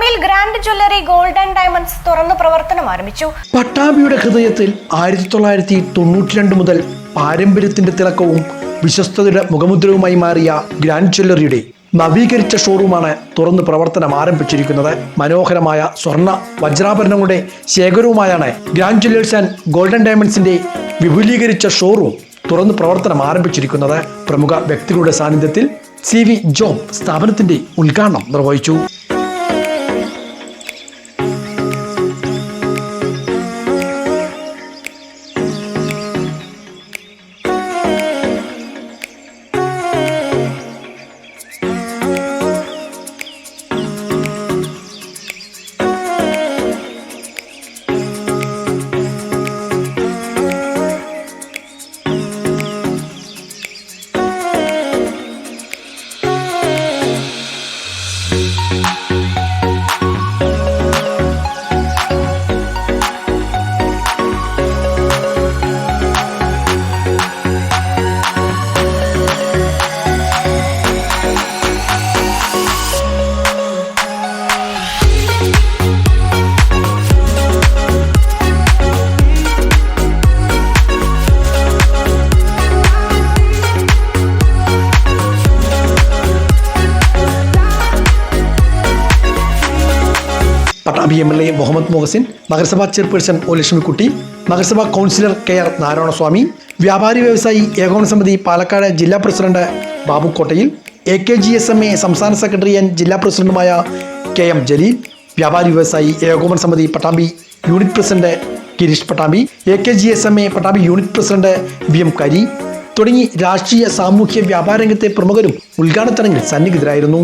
പട്ടാമ്പിയിൽ grand jewellery gold and diamonds തുറന്നു പ്രവർത്തനം ആരംഭിച്ചു. പട്ടാമ്പിയുടെ ഹൃദയത്തിൽ 1992 മുതൽ പാരമ്പര്യത്തിന്റെ തിളക്കവും വിശ്വസ്തയുടെ മുഖമുദ്രവുമായി മാറിയ ഗ്രാൻഡ് ജ്വല്ലറിയുടെ നവീകരിച്ച ഷോറൂമാണ് തുറന്ന് പ്രവർത്തനം ആരംഭിച്ചിരിക്കുന്നത്. മനോഹരമായ സ്വർണ്ണ വജ്രാഭരണങ്ങളുടെ ശേഖരവുമായാണ് ഗ്രാൻഡ് ജ്വല്ലേഴ്സ് ആൻഡ് ഗോൾഡൻ ഡയമണ്ട്സിന്റെ വിപുലീകരിച്ച ഷോറൂം തുറന്ന് പ്രവർത്തനം ആരംഭിച്ചിരിക്കുന്നത്. പ്രമുഖ വ്യക്തികളുടെ സാന്നിധ്യത്തിൽ CV ജോബ് സ്ഥാപനത്തിന്റെ ഉദ്ഘാടനം നിർവഹിച്ചു. പട്ടാമ്പി MLA മുഹമ്മദ് മുഹസിൻ, നഗരസഭാ ചെയർപേഴ്സൺ ഒ ലക്ഷ്മിക്കുട്ടി, നഗരസഭാ കൗൺസിലർ KR നാരായണസ്വാമി, വ്യാപാരി വ്യവസായി ഏകോപന സമിതി പാലക്കാട് ജില്ലാ പ്രസിഡന്റ് ബാബു കോട്ടയിൽ, AKGSMA സംസ്ഥാന സെക്രട്ടറി ആൻഡ് ജില്ലാ പ്രസിഡന്റുമായ KM ജലീൽ, വ്യാപാരി വ്യവസായി ഏകോപന സമിതി Pattambi unit president Girish Pattambi, AKGSMA Pattambi unit president BM കരി തുടങ്ങി രാഷ്ട്രീയ സാമൂഹ്യ വ്യാപാര രംഗത്തെ പ്രമുഖരും ഉദ്ഘാടന ചടങ്ങിൽ സന്നിഹിതരായിരുന്നു.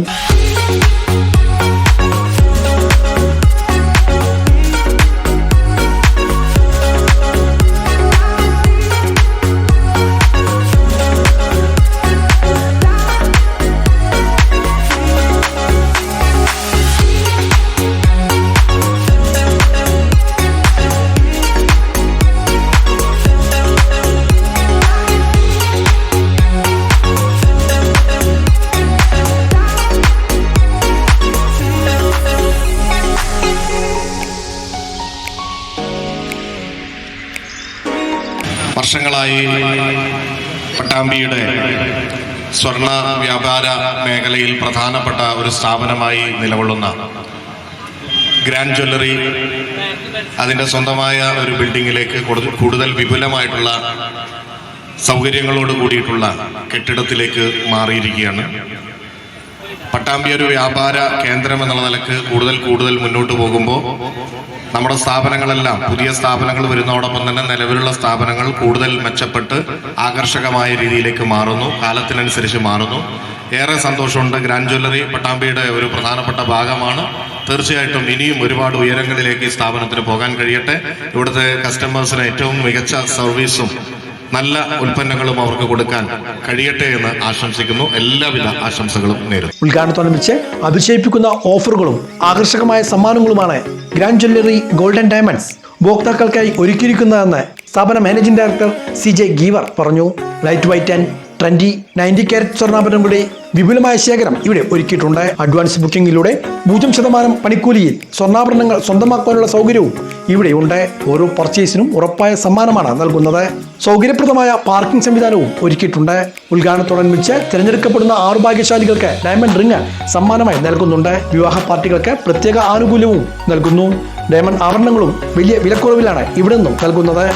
വർഷങ്ങളായി പട്ടാമ്പിയുടെ സ്വർണ്ണ വ്യാപാര മേഖലയിൽ പ്രധാനപ്പെട്ട ഒരു സ്ഥാപനമായി നിലകൊള്ളുന്ന ഗ്രാൻഡ് ജ്വല്ലറി അതിൻ്റെ സ്വന്തമായ ഒരു ബിൽഡിങ്ങിലേക്ക് കൂടുതൽ വിപുലമായിട്ടുള്ള സൗകര്യങ്ങളോട് കൂടിയിട്ടുള്ള കെട്ടിടത്തിലേക്ക് മാറിയിരിക്കുകയാണ്. പട്ടാമ്പി ഒരു വ്യാപാര കേന്ദ്രം എന്നുള്ള നിലക്ക് കൂടുതൽ മുന്നോട്ട് പോകുമ്പോൾ നമ്മുടെ സ്ഥാപനങ്ങളെല്ലാം പുതിയ സ്ഥാപനങ്ങൾ വരുന്നതോടൊപ്പം തന്നെ നിലവിലുള്ള സ്ഥാപനങ്ങൾ കൂടുതൽ മെച്ചപ്പെട്ട് ആകർഷകമായ രീതിയിലേക്ക് മാറുന്നു, കാലത്തിനനുസരിച്ച് മാറുന്നു. ഏറെ സന്തോഷമുണ്ട്. ഗ്രാൻഡ് ജ്വല്ലറി പട്ടാമ്പിയുടെ ഒരു പ്രധാനപ്പെട്ട ഭാഗമാണ്. തീർച്ചയായിട്ടും ഇനിയും ഒരുപാട് ഉയരങ്ങളിലേക്ക് ഈ സ്ഥാപനത്തിന് പോകാൻ കഴിയട്ടെ. ഇവിടുത്തെ കസ്റ്റമേഴ്സിന് ഏറ്റവും മികച്ച സർവീസും നല്ല ഉൽപ്പന്നങ്ങളും അവർക്ക് കൊടുക്കാൻ കഴിയട്ടെ എന്ന് ആശംസിക്കുന്നു. എല്ലാവിധ ആശംസകളും നേരുന്നു. ഉദ്ഘാടനത്തോടനുബന്ധിച്ച് അതിശയിപ്പിക്കുന്ന ഓഫറുകളും ആകർഷകമായ സമ്മാനങ്ങളുമാണ് ഗ്രാൻഡ് ജ്വല്ലറി ഗോൾഡൻ ഡയമണ്ട്സ് ഉപഭോക്താക്കൾക്കായി ഒരുക്കിയിരിക്കുന്നതെന്ന് സ്ഥാപന മാനേജിംഗ് ഡയറക്ടർ CJ ഗീവർ പറഞ്ഞു. Light weight and trendy 90 carat സ്വർണ്ണാഭരണങ്ങളുടെ വിപുലമായ ശേഖരം ഇവിടെ ഒരുക്കിയിട്ടുണ്ട്. അഡ്വാൻസ് ബുക്കിംഗിലൂടെ 0% പണിക്കൂലിയിൽ സ്വർണ്ണാഭരണങ്ങൾ സ്വന്തമാക്കാനുള്ള സൗകര്യവും ഇവിടെയുണ്ട്. ഓരോ പർച്ചേസിനും ഉറപ്പായ സമ്മാനമാണ് നൽകുന്നത്. സൗകര്യപ്രദമായ പാർക്കിംഗ് സംവിധാനവും ഒരുക്കിയിട്ടുണ്ട്. ഉദ്ഘാടനത്തോടനുബന്ധിച്ച് തിരഞ്ഞെടുക്കപ്പെടുന്ന 6 ഭാഗ്യശാലികൾക്ക് ഡയമണ്ട് റിംഗ് സമ്മാനമായി നൽകുന്നുണ്ട്. വിവാഹ പാർട്ടികൾക്ക് പ്രത്യേക ആനുകൂല്യവും നൽകുന്നു. ഡയമണ്ട് ആഭരണങ്ങളും വലിയ വിലക്കുറവിലാണ് ഇവിടെ നിന്നും നൽകുന്നത്.